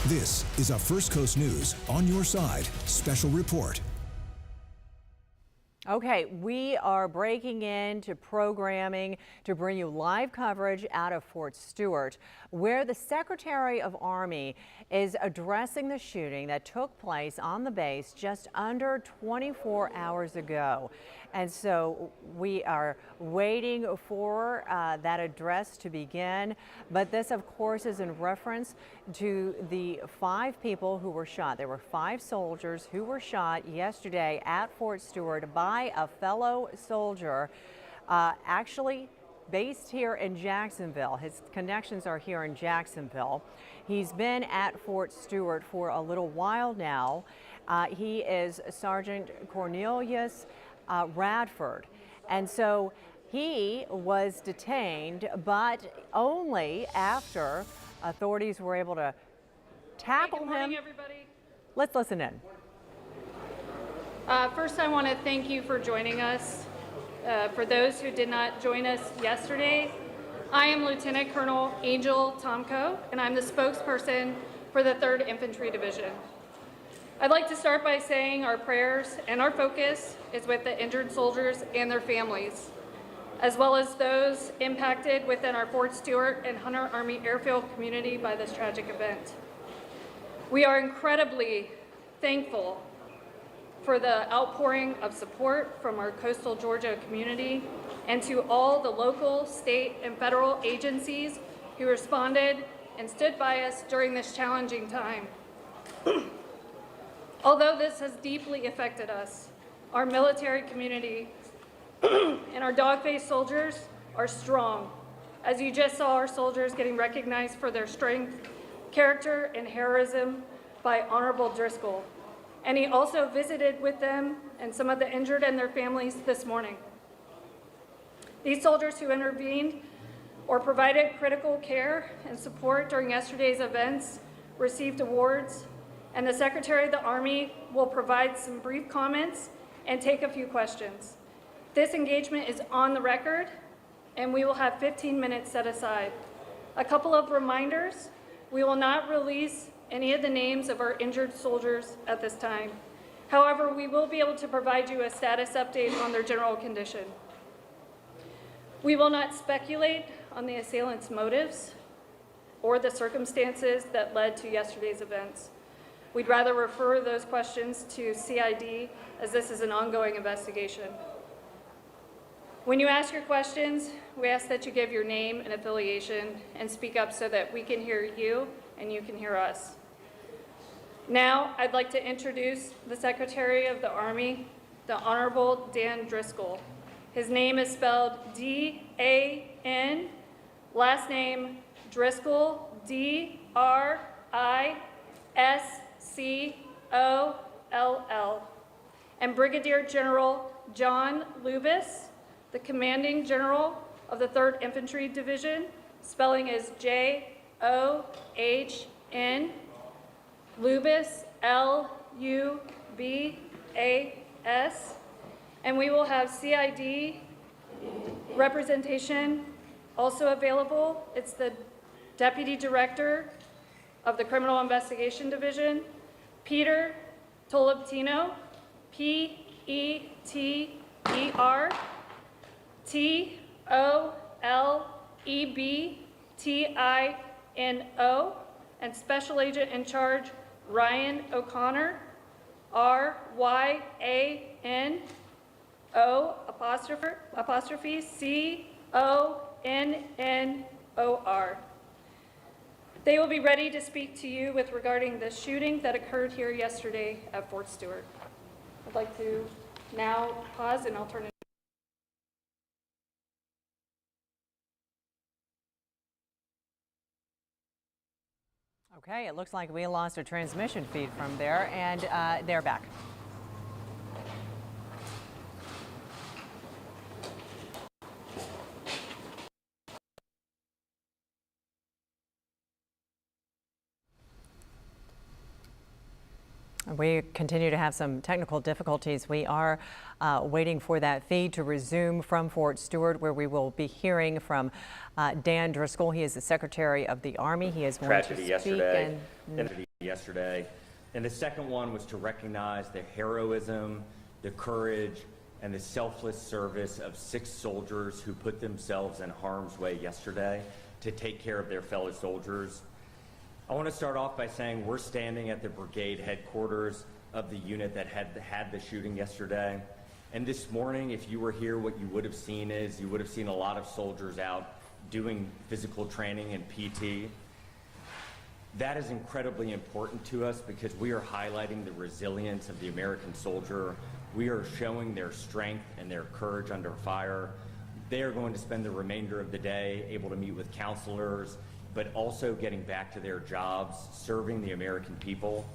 This is a First Coast News On Your Side special report. Okay, we are breaking into programming to bring you live coverage out of Fort Stewart, where the Secretary of Army is addressing the shooting that took place on the base just under 24 hours ago. And so we are waiting for that address to begin. But this, of course, is in reference to the 5 people who were shot. There were 5 soldiers who were shot yesterday at Fort Stewart by a fellow soldier, actually based here in Jacksonville. His connections are here in Jacksonville. He's been at Fort Stewart for a little while now. He is Sergeant Cornelius Radford. And so he was detained, but only after authorities were able to tackle Good morning, him. everybody. Let's listen in. First, I want to thank you for joining us. For those who did not join us yesterday, I am Lieutenant Colonel Angel Tomko, and I'm the spokesperson for the 3rd Infantry Division. I'd like to start by saying our prayers and our focus is with the injured soldiers and their families, as well as those impacted within our Fort Stewart and Hunter Army Airfield community by this tragic event. We are incredibly thankful for the outpouring of support from our coastal Georgia community and to all the local, state, and federal agencies who responded and stood by us during this challenging time. Although this has deeply affected us, our military community and our dog-faced soldiers are strong. As you just saw, our soldiers getting recognized for their strength, character, and heroism by Honorable Driscoll. And he also visited with them and some of the injured and their families this morning. These soldiers who intervened or provided critical care and support during yesterday's events received awards, and the Secretary of the Army will provide some brief comments and take a few questions. This engagement is on the record, and we will have 15 minutes set aside. A couple of reminders: we will not release any of the names of our injured soldiers at this time. However, we will be able to provide you a status update on their general condition. We will not speculate on the assailant's motives or the circumstances that led to yesterday's events. We'd rather refer those questions to CID, as this is an ongoing investigation. When you ask your questions, we ask that you give your name and affiliation and speak up so that we can hear you and you can hear us. Now, I'd like to introduce the Secretary of the Army, the Honorable Dan Driscoll. His name is spelled D-A-N, last name Driscoll, D-R-I-S-C-O-L-L. And Brigadier General John Lubis, the Commanding General of the 3rd Infantry Division, spelling is J-O-H-N, Lubis, L-U-B-A-S. And we will have CID representation also available. It's the Deputy Director of the Criminal Investigation Division, Peter Tolentino, P-E-T-E-R, T-O-L-E-B-T-I-N-O, and Special Agent in Charge Ryan O'Connor, R-Y-A-N-O apostrophe C-O-N-N-O-R. They will be ready to speak to you with regarding the shooting that occurred here yesterday at Fort Stewart. I'd like to now pause and I'll turn it. Okay, it looks like we lost a transmission feed from there, and they're back. We continue to have some technical difficulties. We are waiting for that feed to resume from Fort Stewart, where we will be hearing from Dan Driscoll. He is the Secretary of the Army. He is going to speak. Yesterday. And the second one was to recognize the heroism, the courage, and the selfless service of 6 soldiers who put themselves in harm's way yesterday to take care of their fellow soldiers. I want to start off by saying we're standing at the brigade headquarters of the unit that had the shooting yesterday. And this morning, if you were here, what you would have seen is you would have seen a lot of soldiers out doing physical training and PT. That is incredibly important to us because we are highlighting the resilience of the American soldier. We are showing their strength and their courage under fire. They are going to spend the remainder of the day able to meet with counselors, but also getting back to their jobs, serving the American people.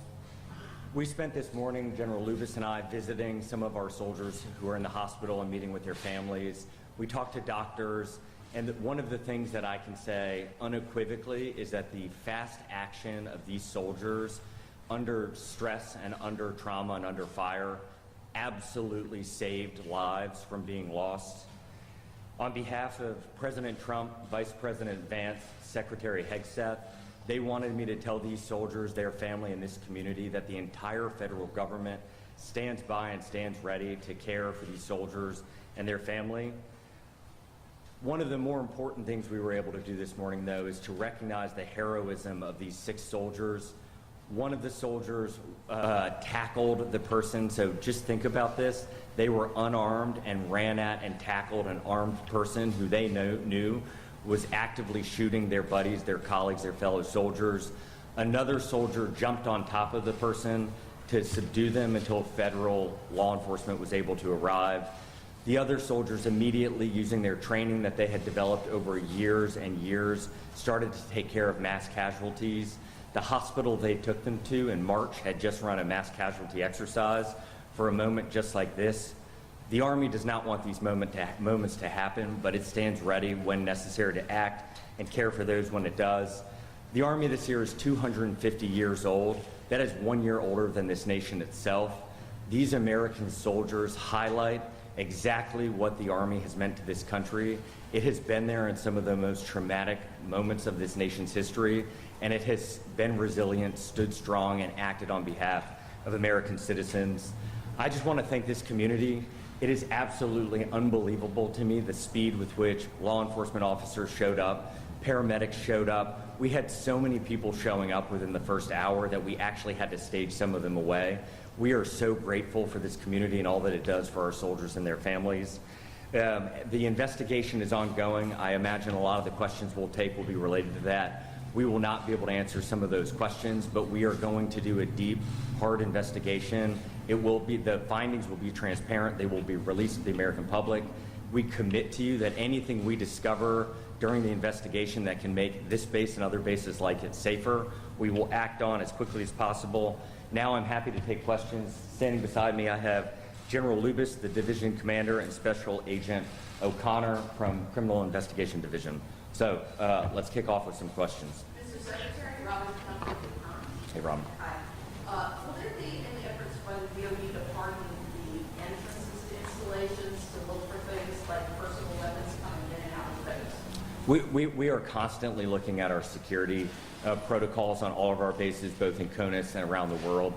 We spent this morning, General Lubis and I, visiting some of our soldiers who are in the hospital and meeting with their families. We talked to doctors, and one of the things that I can say unequivocally is that the fast action of these soldiers under stress and under trauma and under fire absolutely saved lives from being lost. On behalf of President Trump, Vice President Vance, Secretary Hegseth, they wanted me to tell these soldiers, their family, and this community that the entire federal government stands by and stands ready to care for these soldiers and their family. One of the more important things we were able to do this morning, though, is to recognize the heroism of these 6 soldiers. One of the soldiers tackled the person, so just think about this. They were unarmed and ran at and tackled an armed person who they knew was actively shooting their buddies, their colleagues, their fellow soldiers. Another soldier jumped on top of the person to subdue them until federal law enforcement was able to arrive. The other soldiers, immediately using their training that they had developed over years and years, started to take care of mass casualties. The hospital they took them to in March had just run a mass casualty exercise for a moment just like this. The Army does not want these moments to happen, but it stands ready when necessary to act and care for those when it does. The Army this year is 250 years old. That is 1 year older than this nation itself. These American soldiers highlight exactly what the Army has meant to this country. It has been there in some of the most traumatic moments of this nation's history, and it has been resilient, stood strong, and acted on behalf of American citizens. I just want to thank this community. It is absolutely unbelievable to me the speed with which law enforcement officers showed up, paramedics showed up. We had so many people showing up within the first hour that we actually had to stage some of them away. We are so grateful for this community and all that it does for our soldiers and their families. The investigation is ongoing. I imagine a lot of the questions we'll take will be related to that. We will not be able to answer some of those questions, but we are going to do a deep, hard investigation. The findings will be transparent. They will be released to the American public. We commit to you that anything we discover during the investigation that can make this base and other bases like it safer, we will act on as quickly as possible. Now I'm happy to take questions. Standing beside me, I have General Lubis, the Division Commander, and Special Agent O'Connor from Criminal Investigation Division. So let's kick off with some questions. Mr. Secretary, Robin Trump. Hey, Robin. Hi. Will there be any efforts by the DOD to harden the entrances to installations to look for things like personal weapons coming in and out of those? We are constantly looking at our security protocols on all of our bases, both in CONUS and around the world.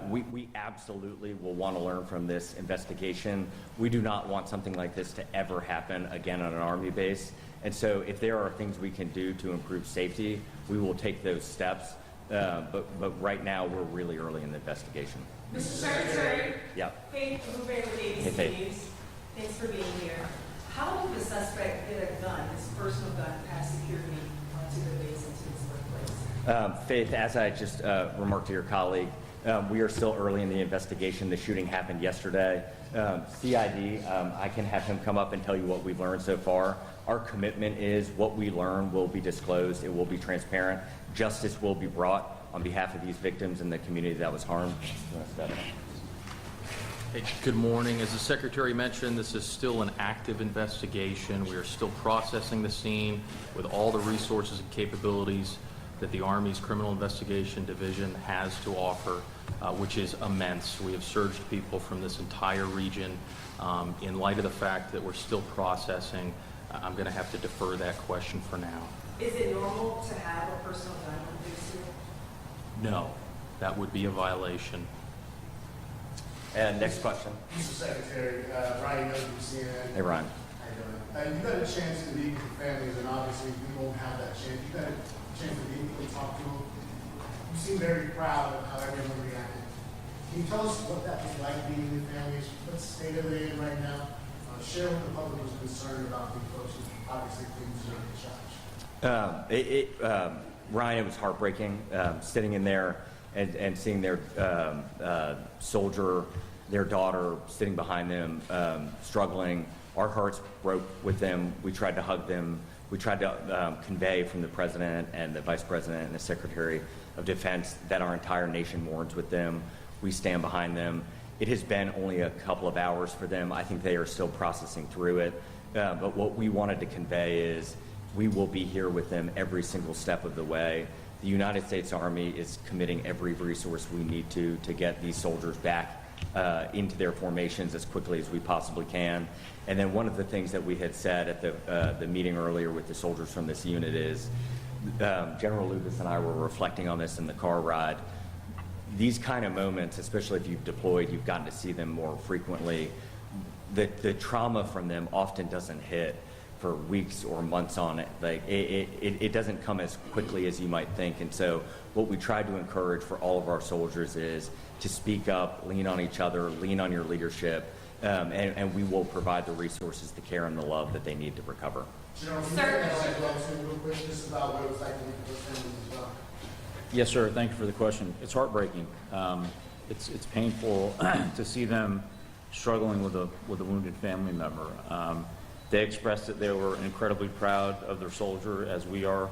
We absolutely will want to learn from this investigation. We do not want something like this to ever happen again on an Army base. And so if there are things we can do to improve safety, we will take those steps. But right now, we're really early in the investigation. Mr. Secretary. Yeah. Faith Blueberry with ABC Hey, Faith. News. Thanks for being here. How did the suspect get a gun, his personal gun, past security onto the base into his workplace? Faith, as I just remarked to your colleague, we are still early in the investigation. The shooting happened yesterday. CID, I can have him come up and tell you what we've learned so far. Our commitment is what we learn will be disclosed. It will be transparent. Justice will be brought on behalf of these victims and the community that was harmed. Hey, good morning. As the Secretary mentioned, this is still an active investigation. We are still processing the scene with all the resources and capabilities that the Army's Criminal Investigation Division has to offer, which is immense. We have surged people from this entire region. In light of the fact that we're still processing, I'm going to have to defer that question for now. Is it normal to have a personal gun on Fort Stewart? No, that would be a violation. And next question. Mr. Secretary, Ryan Young from CNN. Hey, Ryan. How you doing? You got a chance to meet with the families, and obviously we won't have that chance. You got a chance to meet and talk to them. You seem very proud of how everyone reacted. Can you tell us what that was like meeting with families? What state are they in right now? Share with the public who's concerned about the folks who obviously didn't deserve the charge. Ryan, it was heartbreaking sitting in there and seeing their soldier, their daughter sitting behind them, struggling. Our hearts broke with them. We tried to hug them. We tried to convey from the President and the Vice President and the Secretary of Defense that our entire nation mourns with them. We stand behind them. It has been only a couple of hours for them. I think they are still processing through it. But what we wanted to convey is we will be here with them every single step of the way. The United States Army is committing every resource we need to get these soldiers back into their formations as quickly as we possibly can. And then one of the things that we had said at the meeting earlier with the soldiers from this unit is, General Lucas and I were reflecting on this in the car ride. These kind of moments, especially if you've deployed, you've gotten to see them more frequently. The trauma from them often doesn't hit for weeks or months on it. Like it doesn't come as quickly as you might think. And so what we try to encourage for all of our soldiers is to speak up, lean on each other, lean on your leadership, and we will provide the resources, the care, and the love that they need to recover. General, can you tell us real quick just about what it was like to meet with those families as well? Yes, sir. Thank you for the question. It's heartbreaking. It's painful to see them struggling with a wounded family member. They expressed that they were incredibly proud of their soldier, as we are,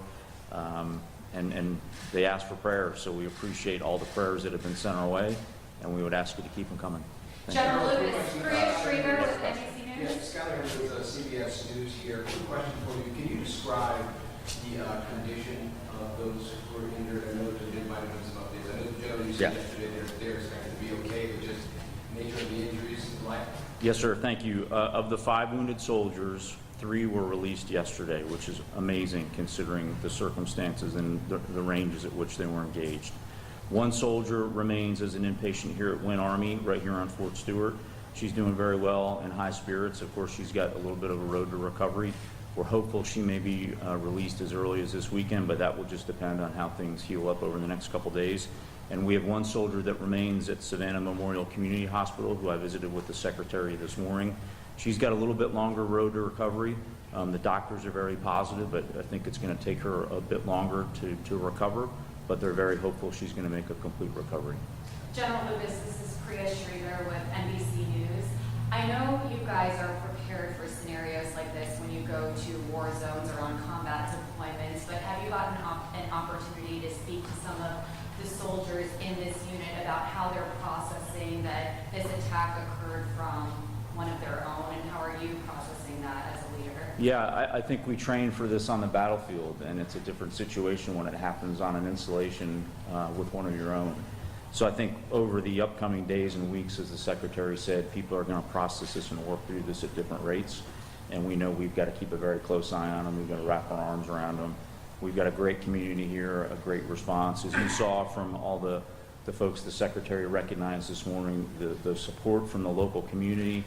and they asked for prayers. So we appreciate all the prayers that have been sent our way, and we would ask you to keep them coming. General Lucas, Maria Schreber with NBC News. Yes, Scott Evans with CBS News here. Quick question for you. Can you describe the condition of those who are injured? I know there might have been some updates. I know generally you said yesterday they're expected to be okay, but just nature of the injuries and the like. Yes, sir. Thank you. Of the 5 wounded soldiers, 3 were released yesterday, which is amazing considering the circumstances and the ranges at which they were engaged. 1 soldier remains as an inpatient here at Wynn Army, right here on Fort Stewart. She's doing very well, in high spirits. Of course, she's got a little bit of a road to recovery. We're hopeful she may be released as early as this weekend, but that will just depend on how things heal up over the next couple days. And we have 1 soldier that remains at Savannah Memorial Community Hospital, who I visited with the Secretary this morning. She's got a little bit longer road to recovery. The doctors are very positive, but I think it's going to take her a bit longer to recover, but they're very hopeful she's going to make a complete recovery. General Lucas, this is Priya Schreber with NBC News. I know you guys are prepared for scenarios like this when you go to war zones or on combat deployments, but have you gotten an opportunity to speak to some of the soldiers in this unit about how they're processing that this attack occurred from one of their own, and how are you processing that as a leader? Yeah, I think we train for this on the battlefield, and it's a different situation when it happens on an installation with one of your own. So I think over the upcoming days and weeks, as the Secretary said, people are going to process this and work through this at different rates. And we know we've got to keep a very close eye on them. We've got to wrap our arms around them. We've got a great community here, a great response. As you saw from all the folks the Secretary recognized this morning, the support from the local community,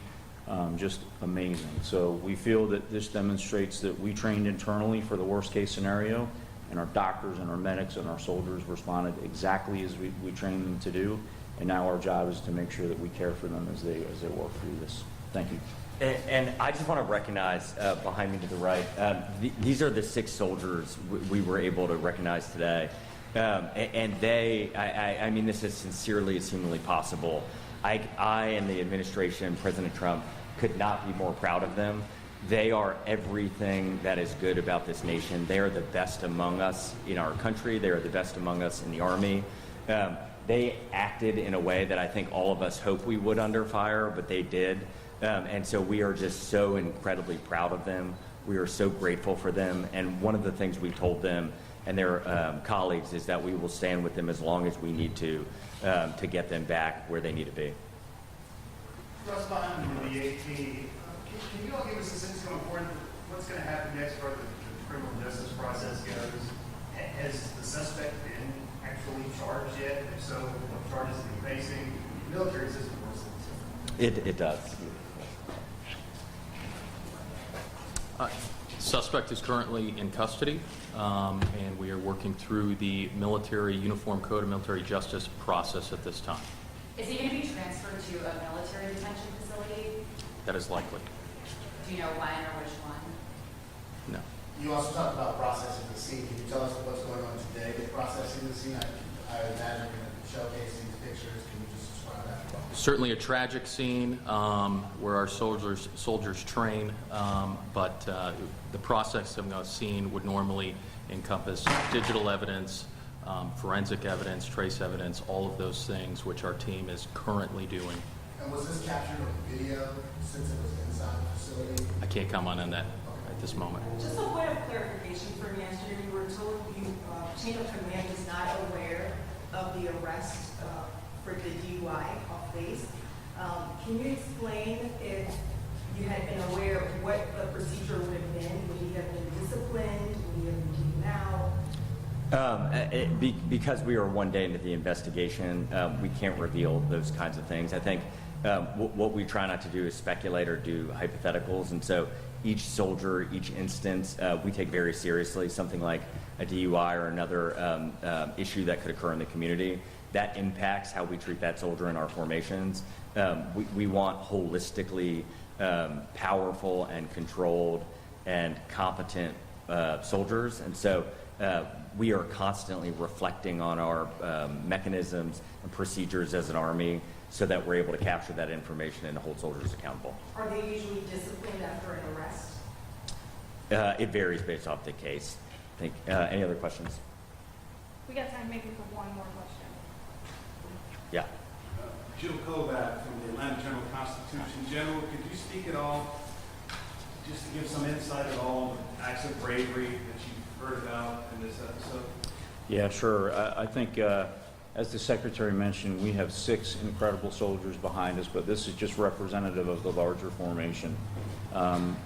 just amazing. So we feel that this demonstrates that we trained internally for the worst case scenario, and our doctors and our medics and our soldiers responded exactly as we trained them to do. And now our job is to make sure that we care for them as they work through this. Thank you. And I just want to recognize behind me to the right, these are the 6 soldiers we were able to recognize today. And they, I mean this as sincerely as humanly possible. I and the administration, President Trump, could not be more proud of them. They are everything that is good about this nation. They are the best among us in our country. They are the best among us in the Army. They acted in a way that I think all of us hope we would under fire, but they did. And so we are just so incredibly proud of them. We are so grateful for them. And one of the things we told them and their colleagues is that we will stand with them as long as we need to get them back where they need to be. Russ, behind the AP, can you all give us a sense going forward what's going to happen next for the criminal justice process goes? Has the suspect been actually charged yet? If so, what charges is he facing? The military system works different. It does. Suspect is currently in custody, and we are working through the military uniform code of military justice process at this time. Is he going to be transferred to a military detention facility? That is likely. Do you know when or which one? No. You also talked about processing the scene. Can you tell us what's going on today with processing the scene? I imagine you're going to showcase these pictures. Can you just describe that? Certainly a tragic scene where our soldiers train, but the process of a scene would normally encompass digital evidence, forensic evidence, trace evidence, all of those things which our team is currently doing. And was this captured on video since it was inside the facility? I can't comment on that at this moment. Just a point of clarification from yesterday, you were told chain of command is not aware of the arrest for the DUI off base. Can you explain if you had been aware of what the procedure would have been? Would he have been disciplined? Would he have been taken out? Because we are 1 day into the investigation, we can't reveal those kinds of things. I think what we try not to do is speculate or do hypotheticals, and so each soldier, each instance, we take very seriously. Something like a DUI or another issue that could occur in the community, that impacts how we treat that soldier in our formations. We want holistically powerful and controlled and competent soldiers, and so we are constantly reflecting on our mechanisms and procedures as an Army so that we're able to capture that information and hold soldiers accountable. Are they usually disciplined after an arrest? It varies based off the case. I think, any other questions? We got time maybe for one more question. Yeah. Jill Kovac from the Atlanta Journal-Constitution. General, could you speak at all, just to give some insight at all on the acts of bravery that you've heard about in this episode? Yeah, sure. I think, as the Secretary mentioned, we have 6 incredible soldiers behind us, but this is just representative of the larger formation.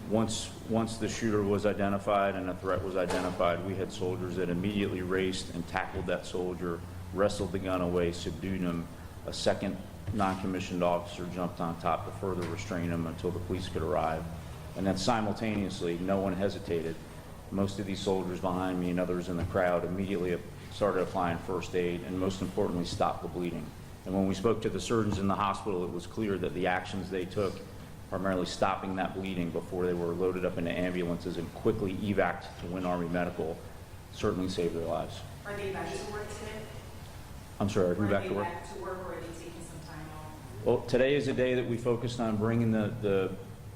Once the shooter was identified and a threat was identified, we had soldiers that immediately raced and tackled that soldier, wrestled the gun away, subdued him. A second non-commissioned officer jumped on top to further restrain him until the police could arrive. And then simultaneously, no one hesitated. Most of these soldiers behind me and others in the crowd immediately started applying first aid and, most importantly, stopped the bleeding. And when we spoke to the surgeons in the hospital, it was clear that the actions they took, primarily stopping that bleeding before they were loaded up into ambulances and quickly evac'd to Win Army Medical, certainly saved their lives. Are they back to work today? I'm sorry, are we back to work? Are they back to work, or are they taking some time off? Well, today is a day that we focused on bringing the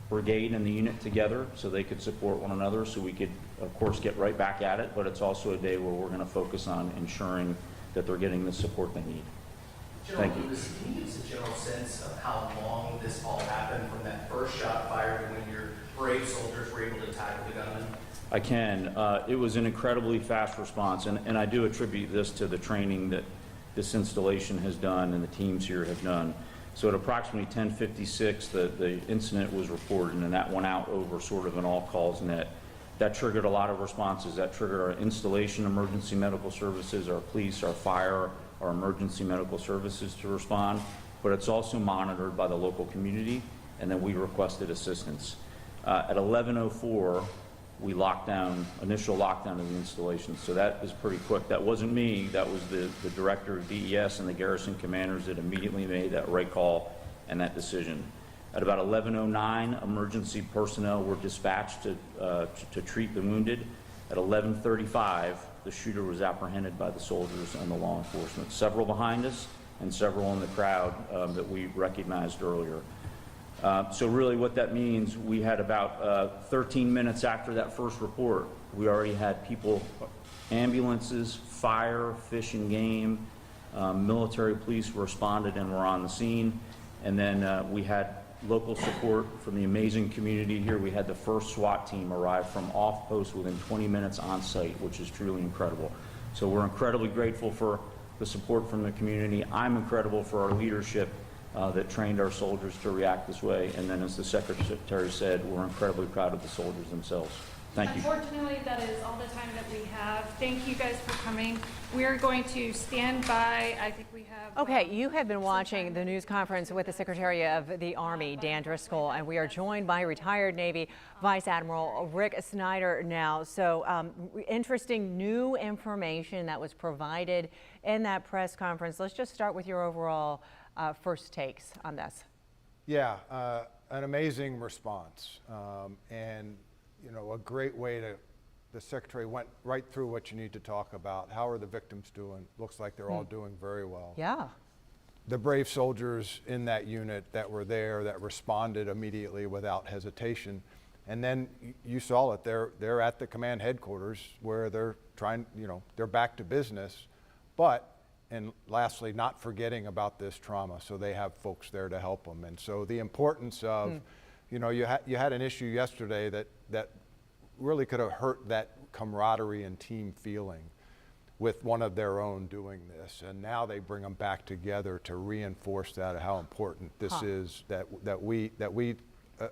brigade and the unit together so they could support one another, so we could, of course, get right back at it, but it's also a day where we're going to focus on ensuring that they're getting the support they need. General Thank you. Lewis, can you give us a general sense of how long this all happened from that first shot fired to when your brave soldiers were able to tackle the gunman? I can. It was an incredibly fast response, and I do attribute this to the training that this installation has done and the teams here have done. So at approximately 10:56, the incident was reported, and that went out over sort of an all-calls net. That triggered a lot of responses. That triggered our installation emergency medical services, our police, our fire, our emergency medical services to respond, but it's also monitored by the local community, and then we requested assistance. At 11:04, we locked down, initial lockdown of the installation, so that was pretty quick. That wasn't me, that was the director of DES and the garrison commanders that immediately made that right call and that decision. At about 11:09, emergency personnel were dispatched to treat the wounded. At 11:35, the shooter was apprehended by the soldiers and the law enforcement. Several behind us and several in the crowd that we recognized earlier. So really what that means, we had about 13 minutes after that first report, we already had people, ambulances, fire, fish and game, military police responded and were on the scene. And then we had local support from the amazing community here. We had the first SWAT team arrive from off post within 20 minutes on site, which is truly incredible. So we're incredibly grateful for the support from the community. I'm incredible for our leadership that trained our soldiers to react this way. And then, as the Secretary said, we're incredibly proud of the soldiers themselves. Thank you. Unfortunately, that is all the time that we have. Thank you guys for coming. We are going to stand by. I think we have... Okay, you have been watching the news conference with the Secretary of the Army, Dan Driscoll, and we are joined by retired Navy Vice Admiral Rick Snyder now. So interesting new information that was provided in that press conference. Let's just start with your overall first takes on this. Yeah, an amazing response, and you know, a great way to, the Secretary went right through what you need to talk about. How are the victims doing? Looks like they're all doing very well. Yeah. The brave soldiers in that unit that were there, that responded immediately without hesitation. And then you saw it, they're at the command headquarters where they're trying, you know, they're back to business. But, and lastly, not forgetting about this trauma, so they have folks there to help them. And so the importance of, you know, you had an issue yesterday that really could have hurt that camaraderie and team feeling with one of their own doing this. And now they bring them back together to reinforce that, how important this is, that we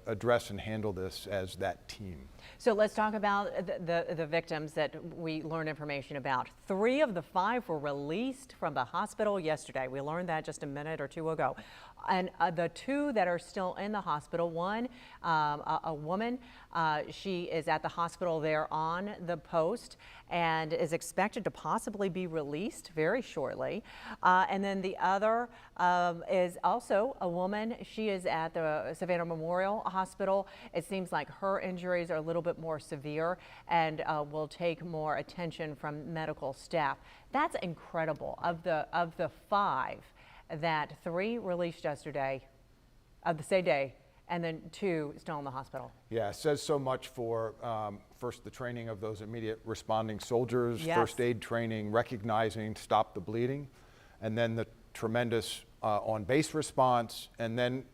address and handle this as that team. So let's talk about the victims that we learned information about. 3 of the 5 were released from the hospital yesterday. We learned that just a minute or 2 ago. And the 2 that are still in the hospital, one, a woman, she is at the hospital there on the post and is expected to possibly be released very shortly. And then the other is also a woman. She is at the Savannah Memorial Hospital. It seems like her injuries are a little bit more severe and will take more attention from medical staff. That's incredible. Of the 5, that 3 released yesterday of the same day, and then 2 still in the hospital. Yeah, it says so much for, first, the training of those immediate responding soldiers, Yes. first aid training, recognizing, stop the bleeding, and then the tremendous on-base response, and then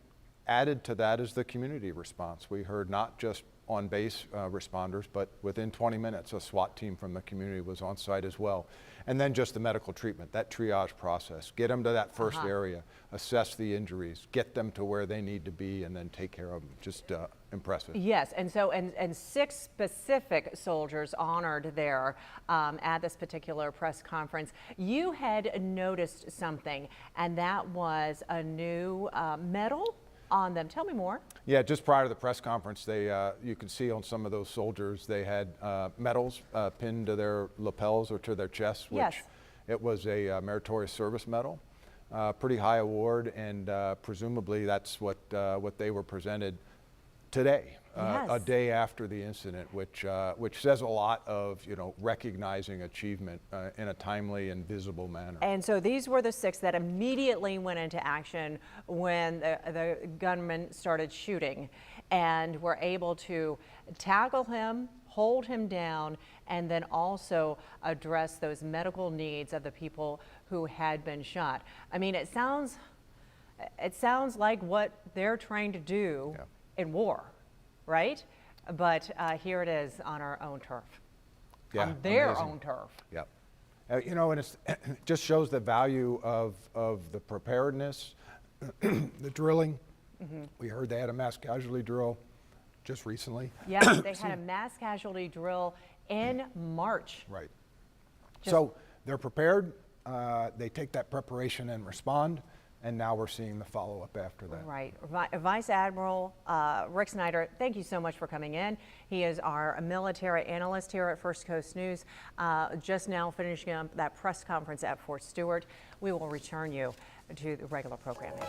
added to that is the community response. We heard not just on-base responders, but within 20 minutes, a SWAT team from the community was on site as well. And then just the medical treatment, that triage process, get them to that first area, assess the injuries, get them to where they need to be, and then take care of them. Just impressive. Yes, and so, and 6 specific soldiers honored there at this particular press conference. You had noticed something, and that was a new medal on them. Tell me more. Yeah, just prior to the press conference, they you could see on some of those soldiers, they had medals pinned to their lapels or to their chests, which it was a meritorious service medal. Pretty high award, and presumably that's what they were presented today, a day after the incident, which says a lot of, you know, recognizing achievement in a timely and visible manner. And so these were the 6 that immediately went into action when the gunman started shooting, and were able to tackle him, hold him down, and then also address those medical needs of the people who had been shot. I mean, it sounds like what they're trying to do in war, right? But here it is on our own turf, on their own turf. Yep. You know, and it just shows the value of the preparedness, the drilling. We heard they had a mass casualty drill just recently. Yeah, they had a mass casualty drill in March. Right. So they're prepared. They take that preparation and respond. And now we're seeing the follow-up after that. Right. Vice Admiral Rick Snyder, thank you so much for coming in. He is our military analyst here at First Coast News. Just now finishing up that press conference at Fort Stewart. We will return you to the regular programming.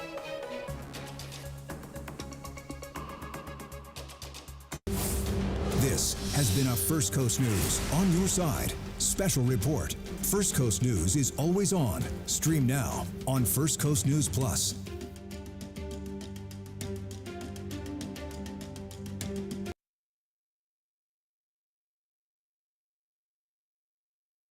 This has been a First Coast News On Your Side special report. First Coast News is always on. Stream now on First Coast News Plus.